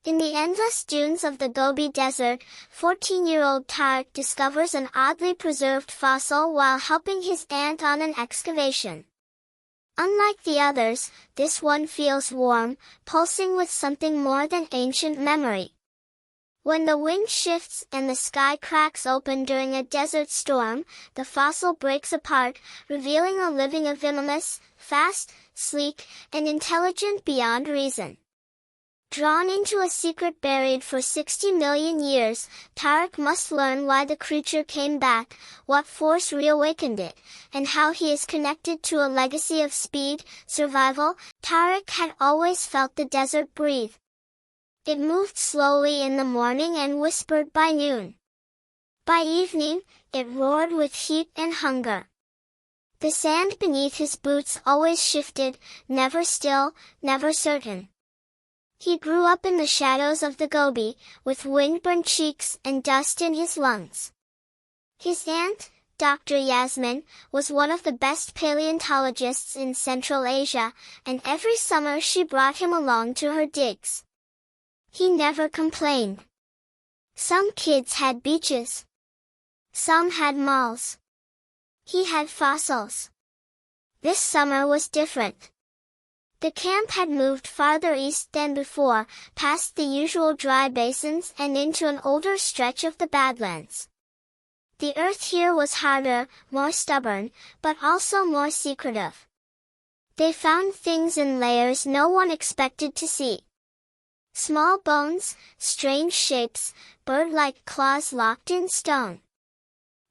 In the endless dunes of the Gobi Desert, 14-year-old Tarek discovers an oddly preserved fossil while helping his aunt on an excavation. Unlike the others, this one feels warm, pulsing with something more than ancient memory. When the wind shifts and the sky cracks open during a desert storm, the fossil breaks apart, revealing a living Avimimus, fast, sleek, and intelligent beyond reason. Drawn into a secret buried for 60 million years, Tarek must learn why the creature came back, what force reawakened it, and how he is connected to a legacy of speed, survival. Tarek had always felt the desert breathe. It moved slowly in the morning and whispered by noon. By evening, it roared with heat and hunger. The sand beneath his boots always shifted, never still, never certain. He grew up in the shadows of the Gobi, with windburned cheeks and dust in his lungs. His aunt, Dr. Yasmin, was one of the best paleontologists in Central Asia, and every summer she brought him along to her digs. He never complained. Some kids had beaches. Some had malls. He had fossils. This summer was different. The camp had moved farther east than before, past the usual dry basins and into an older stretch of the Badlands. The earth here was harder, more stubborn, but also more secretive. They found things in layers no one expected to see. Small bones, strange shapes, bird-like claws locked in stone.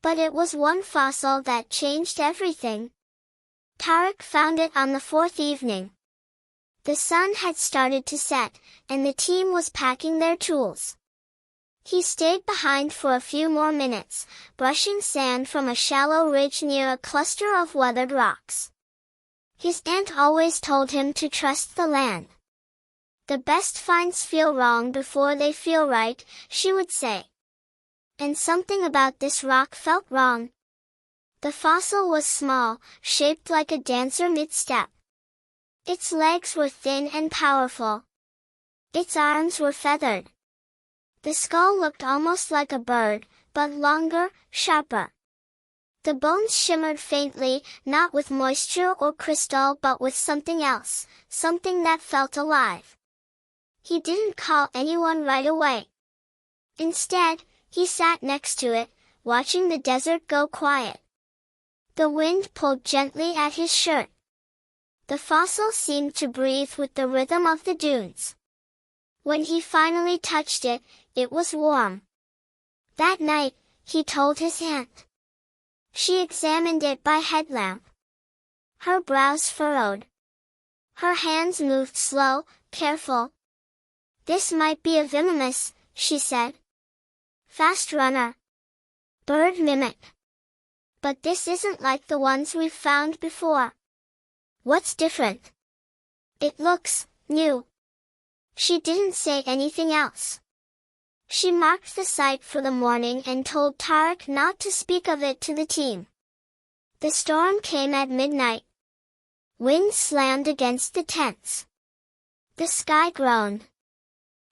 But it was one fossil that changed everything. Tarek found it on the fourth evening. The sun had started to set, and the team was packing their tools. He stayed behind for a few more minutes, brushing sand from a shallow ridge near a cluster of weathered rocks. His aunt always told him to trust the land. The best finds feel wrong before they feel right, she would say. And something about this rock felt wrong. The fossil was small, shaped like a dancer mid-step. Its legs were thin and powerful. Its arms were feathered. The skull looked almost like a bird, but longer, sharper. The bones shimmered faintly, not with moisture or crystal but with something else, something that felt alive. He didn't call anyone right away. Instead, he sat next to it, watching the desert go quiet. The wind pulled gently at his shirt. The fossil seemed to breathe with the rhythm of the dunes. When he finally touched it, it was warm. That night, he told his aunt. She examined it by headlamp. Her brows furrowed. Her hands moved slow, careful. This might be Avimimus, she said. Fast runner. Bird mimic. But this isn't like the ones we've found before. What's different? It looks new. She didn't say anything else. She marked the site for the morning and told Tarek not to speak of it to the team. The storm came at midnight. Wind slammed against the tents. The sky groaned.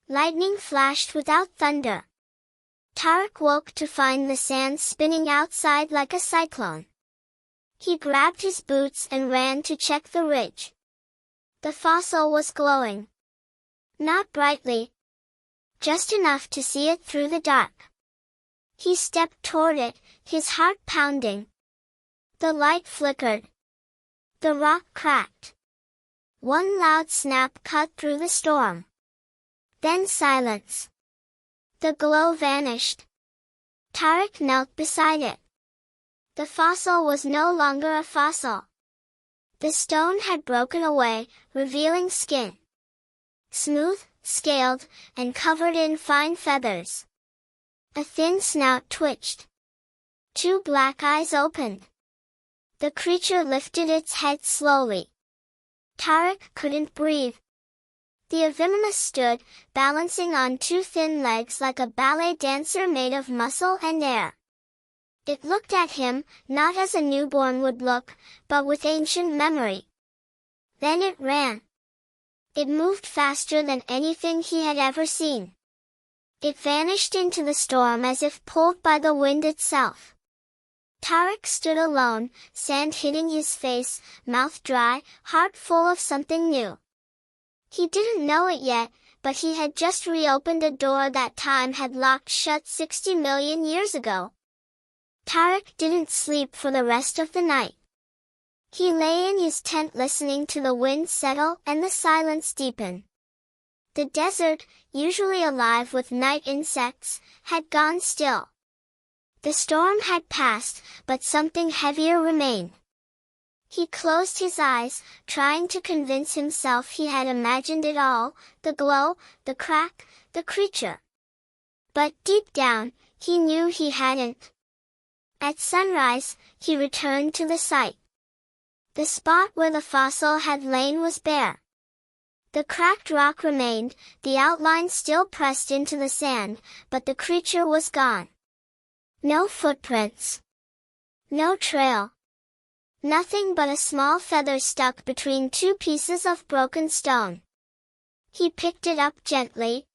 Lightning flashed without thunder. Tarek woke to find the sand spinning outside like a cyclone. He grabbed his boots and ran to check the ridge. The fossil was glowing. Not brightly. Just enough to see it through the dark. He stepped toward it, his heart pounding. The light flickered. The rock cracked. One loud snap cut through the storm. Then silence. The glow vanished. Tarek knelt beside it. The fossil was no longer a fossil. The stone had broken away, revealing skin. Smooth, scaled, and covered in fine feathers. A thin snout twitched. Two black eyes opened. The creature lifted its head slowly. Tarek couldn't breathe. The Avimimus stood, balancing on two thin legs like a ballet dancer made of muscle and air. It looked at him, not as a newborn would look, but with ancient memory. Then it ran. It moved faster than anything he had ever seen. It vanished into the storm as if pulled by the wind itself. Tarek stood alone, sand hitting his face, mouth dry, heart full of something new. He didn't know it yet, but he had just reopened a door that time had locked shut 60 million years ago. Tarek didn't sleep for the rest of the night. He lay in his tent listening to the wind settle and the silence deepen. The desert, usually alive with night insects, had gone still. The storm had passed, but something heavier remained. He closed his eyes, trying to convince himself he had imagined it all, the glow, the crack, the creature. But deep down, he knew he hadn't. At sunrise, he returned to the site. The spot where the fossil had lain was bare. The cracked rock remained, the outline still pressed into the sand, but the creature was gone. No footprints. No trail. Nothing but a small feather stuck between two pieces of broken stone. He picked it up gently.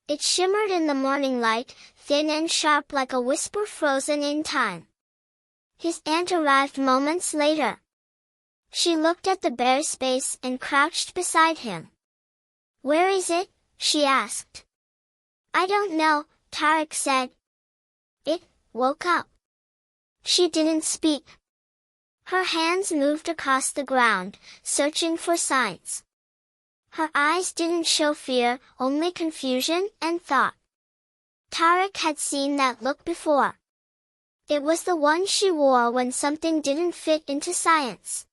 It shimmered in the morning light, thin and sharp like a whisper frozen in time. His aunt arrived moments later. She looked at the bare space and crouched beside him. "Where is it?" she asked. "I don't know," Tarek said. "It woke up." She didn't speak. Her hands moved across the ground, searching for signs. Her eyes didn't show fear, only confusion and thought. Tarek had seen that look before. It was the one she wore when something didn't fit into science.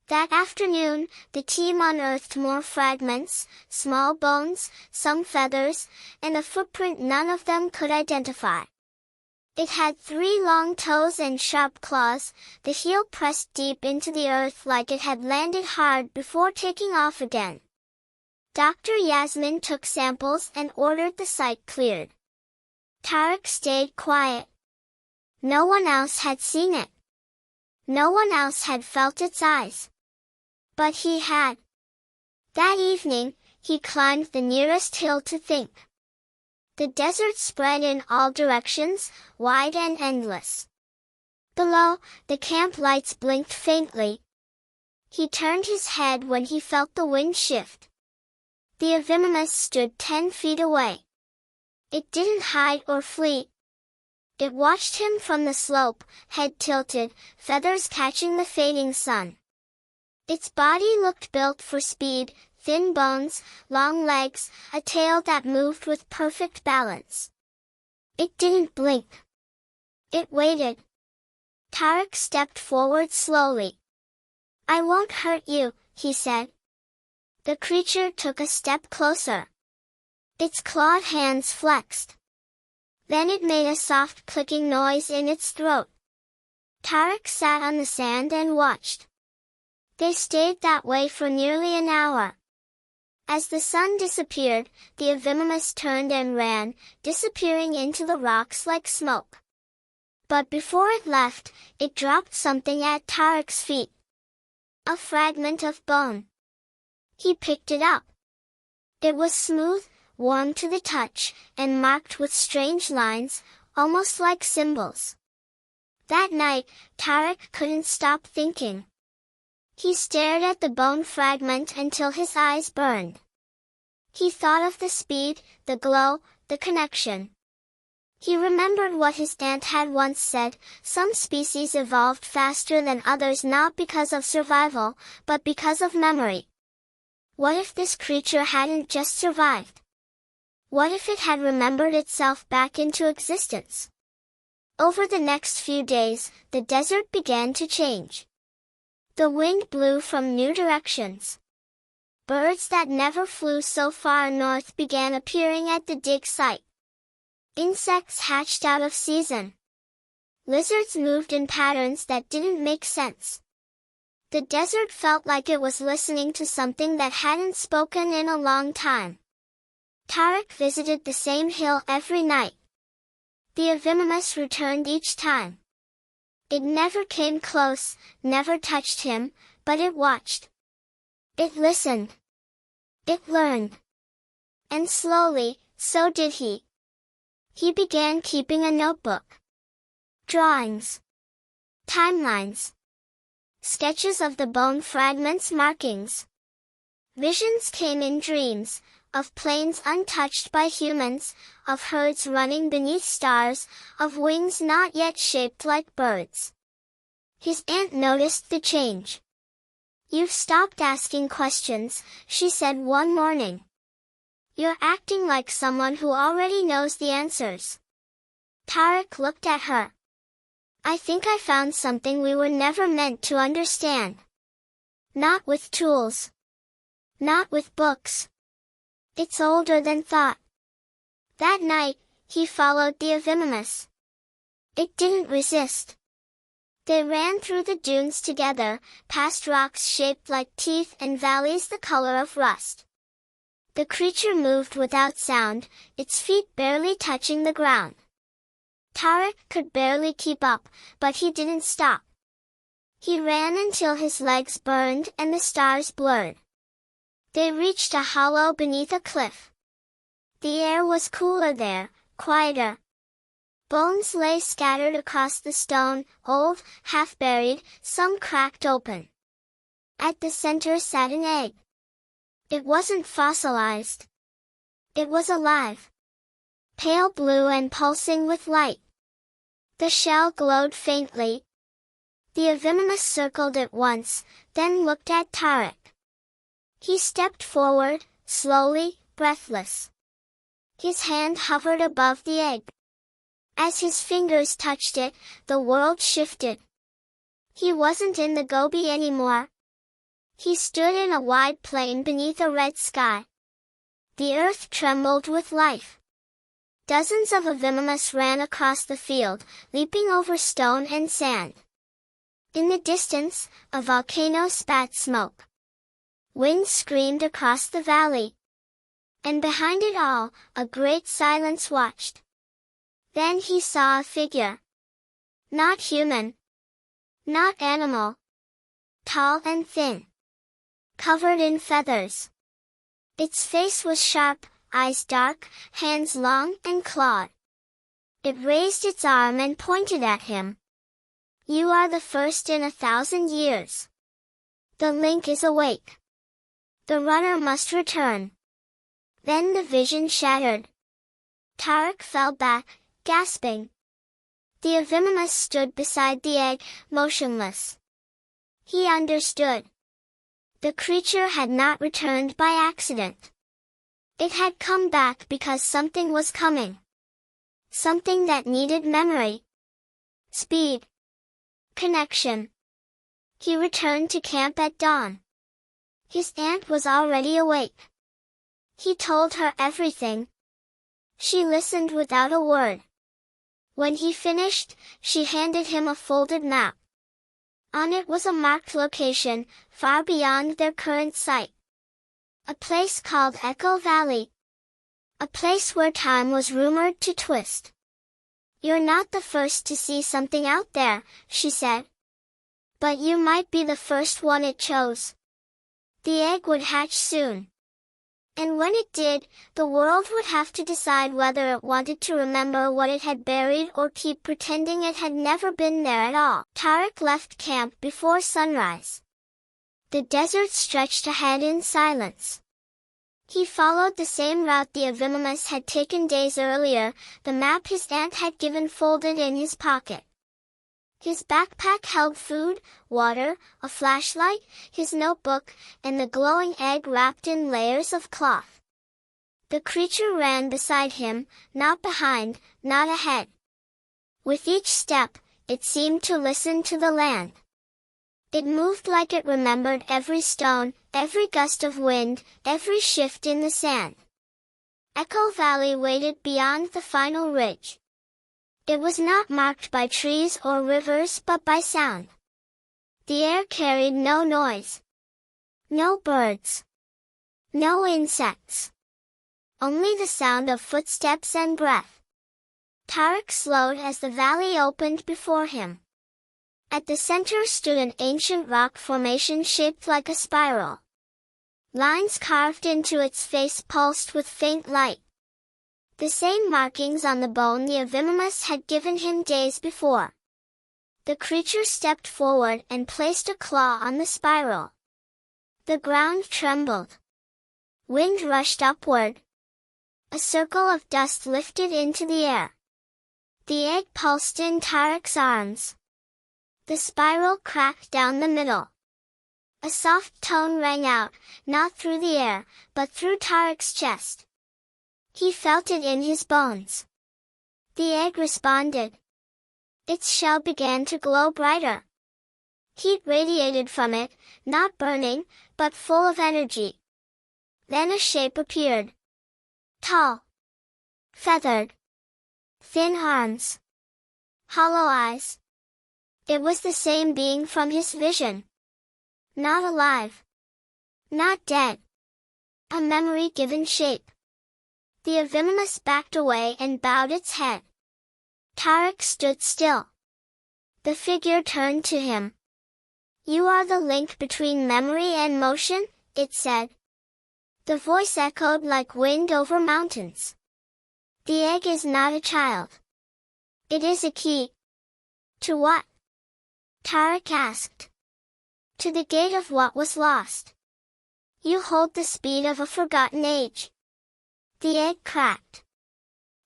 That afternoon, the team unearthed more fragments, small bones, some feathers, and a footprint none of them could identify. It had 3 long toes and sharp claws, the heel pressed deep into the earth like it had landed hard before taking off again. Dr. Yasmin took samples and ordered the site cleared. Tarek stayed quiet. No one else had seen it. No one else had felt its eyes. But he had. That evening, he climbed the nearest hill to think. The desert spread in all directions, wide and endless. Below, the camp lights blinked faintly. He turned his head when he felt the wind shift. The Avimimus stood 10 feet away. It didn't hide or flee. It watched him from the slope, head tilted, feathers catching the fading sun. Its body looked built for speed, thin bones, long legs, a tail that moved with perfect balance. It didn't blink. It waited. Tarek stepped forward slowly. "I won't hurt you," he said. The creature took a step closer. Its clawed hands flexed. Then it made a soft clicking noise in its throat. Tarek sat on the sand and watched. They stayed that way for nearly an hour. As the sun disappeared, the Avimimus turned and ran, disappearing into the rocks like smoke. But before it left, it dropped something at Tarek's feet. A fragment of bone. He picked it up. It was smooth, warm to the touch, and marked with strange lines, almost like symbols. That night, Tarek couldn't stop thinking. He stared at the bone fragment until his eyes burned. He thought of the speed, the glow, the connection. He remembered what his aunt had once said, some species evolved faster than others not because of survival, but because of memory. What if this creature hadn't just survived? What if it had remembered itself back into existence? Over the next few days, the desert began to change. The wind blew from new directions. Birds that never flew so far north began appearing at the dig site. Insects hatched out of season. Lizards moved in patterns that didn't make sense. The desert felt like it was listening to something that hadn't spoken in a long time. Tarek visited the same hill every night. The Avimimus returned each time. It never came close, never touched him, but it watched. It listened. It learned. And slowly, so did he. He began keeping a notebook. Drawings. Timelines. Sketches of the bone fragments markings. Visions came in dreams, of plains untouched by humans, of herds running beneath stars, of wings not yet shaped like birds. His aunt noticed the change. "You've stopped asking questions," she said one morning. "You're acting like someone who already knows the answers." Tarek looked at her. "I think I found something we were never meant to understand. Not with tools. Not with books. It's older than thought." That night, he followed the Avimimus. It didn't resist. They ran through the dunes together, past rocks shaped like teeth and valleys the color of rust. The creature moved without sound, its feet barely touching the ground. Tarek could barely keep up, but he didn't stop. He ran until his legs burned and the stars blurred. They reached a hollow beneath a cliff. The air was cooler there, quieter. Bones lay scattered across the stone, old, half-buried, some cracked open. At the center sat an egg. It wasn't fossilized. It was alive. Pale blue and pulsing with light. The shell glowed faintly. The Avimimus circled it once, then looked at Tarek. He stepped forward, slowly, breathless. His hand hovered above the egg. As his fingers touched it, the world shifted. He wasn't in the Gobi anymore. He stood in a wide plain beneath a red sky. The earth trembled with life. Dozens of Avimimus ran across the field, leaping over stone and sand. In the distance, a volcano spat smoke. Wind screamed across the valley. And behind it all, a great silence watched. Then he saw a figure. Not human. Not animal. Tall and thin. Covered in feathers. Its face was sharp, eyes dark, hands long and clawed. It raised its arm and pointed at him. "You are the first in 1,000 years. The link is awake. The runner must return." Then the vision shattered. Tarek fell back, gasping. The Avimimus stood beside the egg, motionless. He understood. The creature had not returned by accident. It had come back because something was coming. Something that needed memory. Speed. Connection. He returned to camp at dawn. His aunt was already awake. He told her everything. She listened without a word. When he finished, she handed him a folded map. On it was a marked location, far beyond their current site. A place called Echo Valley. A place where time was rumored to twist. "You're not the first to see something out there," she said. "But you might be the first one it chose." The egg would hatch soon. And when it did, the world would have to decide whether it wanted to remember what it had buried or keep pretending it had never been there at all. Tarek left camp before sunrise. The desert stretched ahead in silence. He followed the same route the Avimimus had taken days earlier, the map his aunt had given folded in his pocket. His backpack held food, water, a flashlight, his notebook, and the glowing egg wrapped in layers of cloth. The creature ran beside him, not behind, not ahead. With each step, it seemed to listen to the land. It moved like it remembered every stone, every gust of wind, every shift in the sand. Echo Valley waited beyond the final ridge. It was not marked by trees or rivers but by sound. The air carried no noise. No birds. No insects. Only the sound of footsteps and breath. Tarek slowed as the valley opened before him. At the center stood an ancient rock formation shaped like a spiral. Lines carved into its face pulsed with faint light. The same markings on the bone the Avimimus had given him days before. The creature stepped forward and placed a claw on the spiral. The ground trembled. Wind rushed upward. A circle of dust lifted into the air. The egg pulsed in Tarek's arms. The spiral cracked down the middle. A soft tone rang out, not through the air, but through Tarek's chest. He felt it in his bones. The egg responded. Its shell began to glow brighter. Heat radiated from it, not burning, but full of energy. Then a shape appeared. Tall. Feathered. Thin arms. Hollow eyes. It was the same being from his vision. Not alive. Not dead. A memory given shape. The Avimimus backed away and bowed its head. Tarek stood still. The figure turned to him. You are the link between memory and motion, it said. The voice echoed like wind over mountains. The egg is not a child. It is a key. To what? Tarek asked. To the gate of what was lost. You hold the speed of a forgotten age. The egg cracked.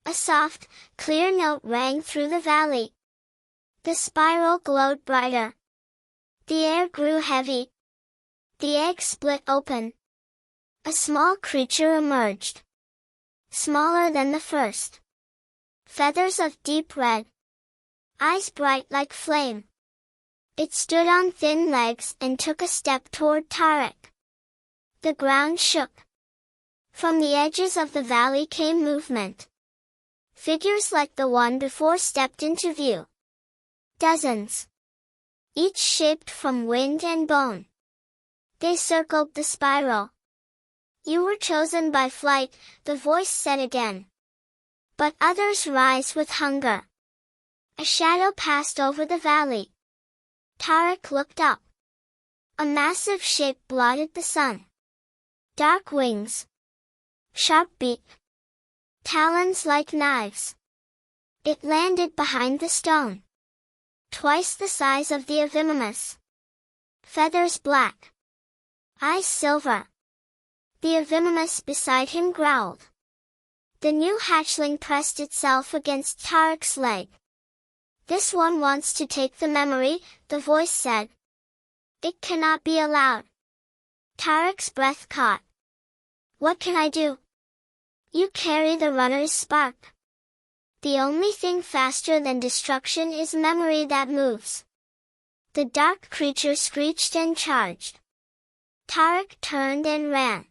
A soft, clear note rang through the valley. The spiral glowed brighter. The air grew heavy. The egg split open. A small creature emerged. Smaller than the first. Feathers of deep red. Eyes bright like flame. It stood on thin legs and took a step toward Tarek. The ground shook. From the edges of the valley came movement. Figures like the one before stepped into view. Dozens. Each shaped from wind and bone. They circled the spiral. You were chosen by flight, the voice said again. But others rise with hunger. A shadow passed over the valley. Tarek looked up. A massive shape blotted the sun. Dark wings. Sharp beak. Talons like knives. It landed behind the stone. Twice the size of the Avimimus. Feathers black. Eyes silver. The Avimimus beside him growled. The new hatchling pressed itself against Tarek's leg. This one wants to take the memory, the voice said. It cannot be allowed. Tarek's breath caught. What can I do? You carry the runner's spark. The only thing faster than destruction is memory that moves. The dark creature screeched and charged. Tarek turned and ran.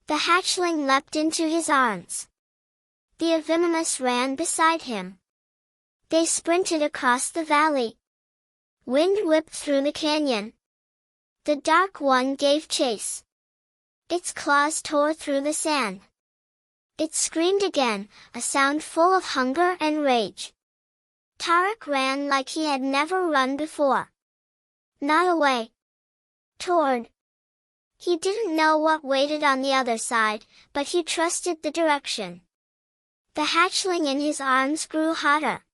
The hatchling leapt into his arms. The Avimimus ran beside him. They sprinted across the valley. Wind whipped through the canyon. The dark one gave chase. Its claws tore through the sand. It screamed again, a sound full of hunger and rage. Tarek ran like he had never run before. Not away. Toward. He didn't know what waited on the other side, but he trusted the direction. The hatchling in his arms grew hotter.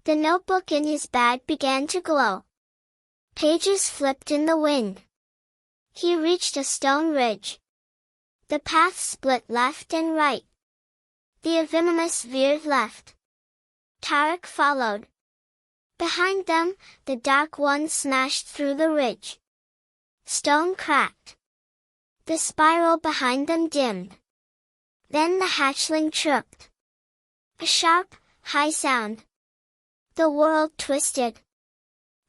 The notebook in his bag began to glow. Pages flipped in the wind. He reached a stone ridge. The path split left and right. The Avimimus veered left. Tarek followed. Behind them, the dark one smashed through the ridge. Stone cracked. The spiral behind them dimmed. Then the hatchling chirped. A sharp, high sound. The world twisted.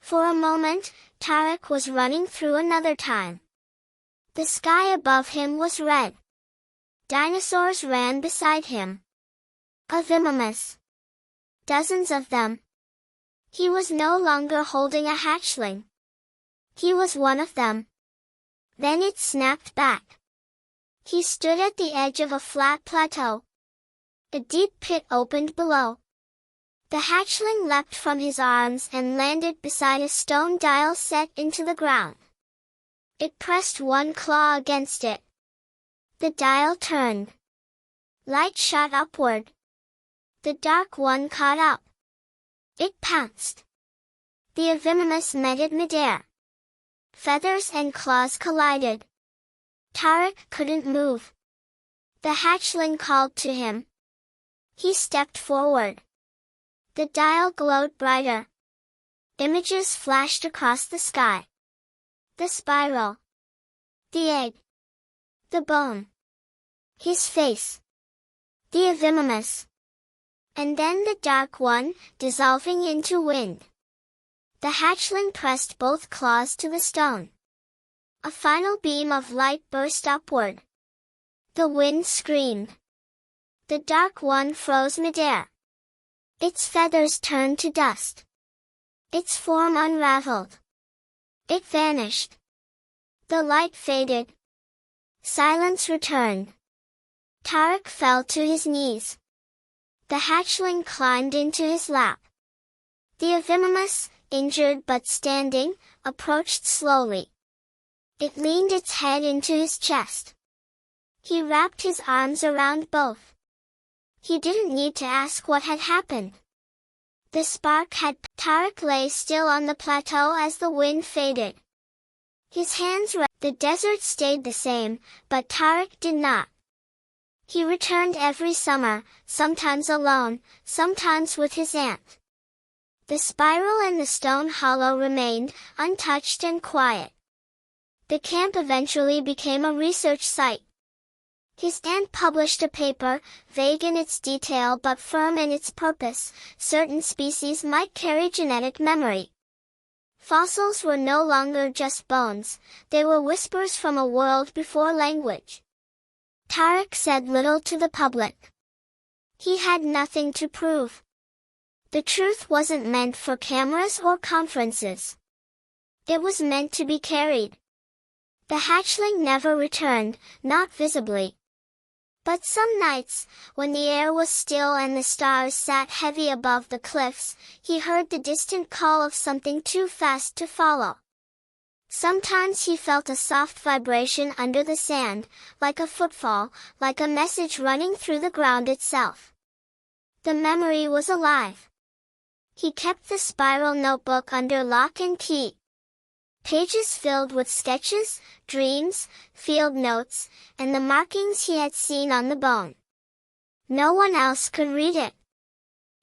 For a moment, Tarek was running through another time. The sky above him was red. Dinosaurs ran beside him. Avimimus. Dozens of them. He was no longer holding a hatchling. He was one of them. Then it snapped back. He stood at the edge of a flat plateau. A deep pit opened below. The hatchling leapt from his arms and landed beside a stone dial set into the ground. It pressed one claw against it. The dial turned. Light shot upward. The dark one caught up. It pounced. The Avimimus met it midair. Feathers and claws collided. Tarek couldn't move. The hatchling called to him. He stepped forward. The dial glowed brighter. Images flashed across the sky. The spiral. The egg. The bone. His face. The Avimimus. And then the dark one, dissolving into wind. The hatchling pressed both claws to the stone. A final beam of light burst upward. The wind screamed. The dark one froze midair. Its feathers turned to dust. Its form unraveled. It vanished. The light faded. Silence returned. Tarek fell to his knees. The hatchling climbed into his lap. The Avimimus, injured but standing, approached slowly. It leaned its head into his chest. He wrapped his arms around both. He didn't need to ask what had happened. The spark had. Tarek lay still on the plateau as the wind faded. His hands rested. The desert stayed the same, but Tarek did not. He returned every summer, sometimes alone, sometimes with his aunt. The spiral and the stone hollow remained, untouched and quiet. The camp eventually became a research site. His aunt published a paper, vague in its detail but firm in its purpose. Certain species might carry genetic memory. Fossils were no longer just bones, they were whispers from a world before language. Tarek said little to the public. He had nothing to prove. The truth wasn't meant for cameras or conferences. It was meant to be carried. The hatchling never returned, not visibly. But some nights, when the air was still and the stars sat heavy above the cliffs, he heard the distant call of something too fast to follow. Sometimes he felt a soft vibration under the sand, like a footfall, like a message running through the ground itself. The memory was alive. He kept the spiral notebook under lock and key. Pages filled with sketches, dreams, field notes, and the markings he had seen on the bone. No one else could read it.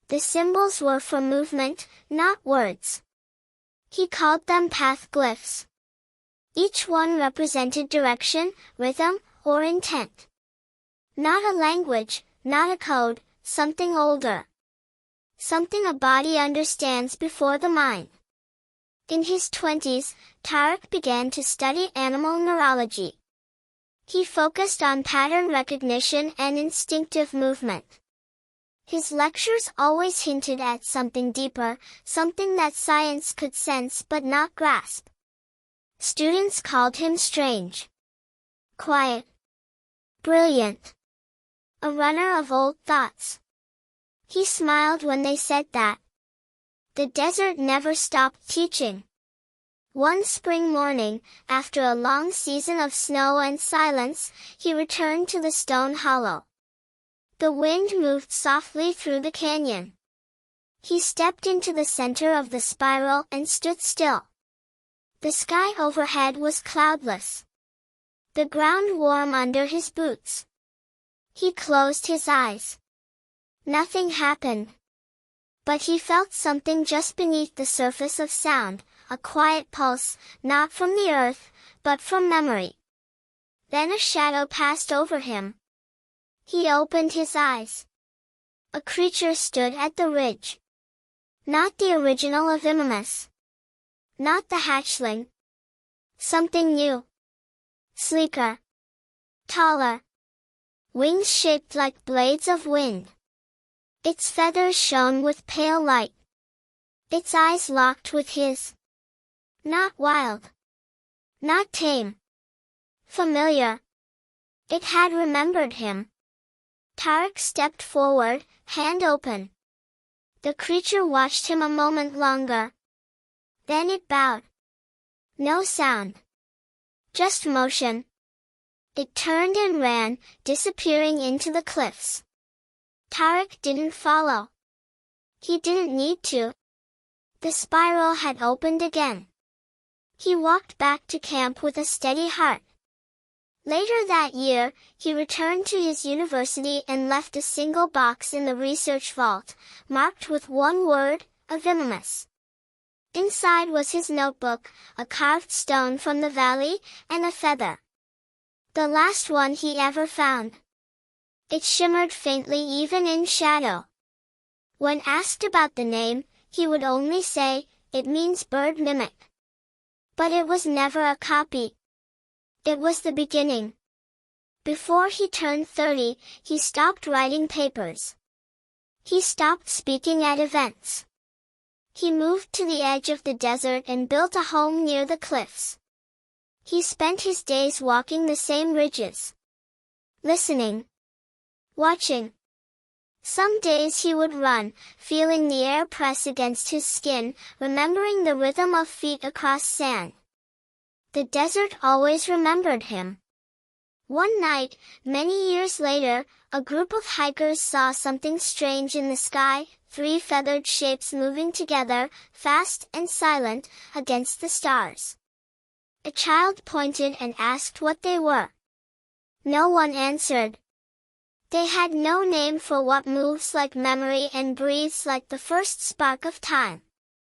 The symbols were for movement, not words. He called them path glyphs. Each one represented direction, rhythm, or intent. Not a language, not a code, something older. Something a body understands before the mind. In his 20s, Tarek began to study animal neurology. He focused on pattern recognition and instinctive movement. His lectures always hinted at something deeper, something that science could sense but not grasp. Students called him strange, quiet, brilliant, a runner of old thoughts. He smiled when they said that. The desert never stopped teaching. One spring morning, after a long season of snow and silence, he returned to the stone hollow. The wind moved softly through the canyon. He stepped into the center of the spiral and stood still. The sky overhead was cloudless. The ground warm under his boots. He closed his eyes. Nothing happened. But he felt something just beneath the surface of sound, a quiet pulse, not from the earth, but from memory. Then a shadow passed over him. He opened his eyes. A creature stood at the ridge. Not the original Avimimus. Not the hatchling. Something new. Sleeker. Taller. Wings shaped like blades of wind. Its feathers shone with pale light. Its eyes locked with his. Not wild. Not tame. Familiar. It had remembered him. Tarek stepped forward, hand open. The creature watched him a moment longer. Then it bowed. No sound. Just motion. It turned and ran, disappearing into the cliffs. Tarek didn't follow. He didn't need to. The spiral had opened again. He walked back to camp with a steady heart. Later that year, he returned to his university and left a single box in the research vault, marked with one word, Avimimus. Inside was his notebook, a carved stone from the valley, and a feather. The last one he ever found. It shimmered faintly even in shadow. When asked about the name, he would only say, "It means bird mimic." But it was never a copy. It was the beginning. Before he turned 30, he stopped writing papers. He stopped speaking at events. He moved to the edge of the desert and built a home near the cliffs. He spent his days walking the same ridges. Listening. Watching. Some days he would run, feeling the air press against his skin, remembering the rhythm of feet across sand. The desert always remembered him. One night, many years later, a group of hikers saw something strange in the sky, 3 feathered shapes moving together, fast and silent, against the stars. A child pointed and asked what they were. No one answered. They had no name for what moves like memory and breathes like the first spark of time.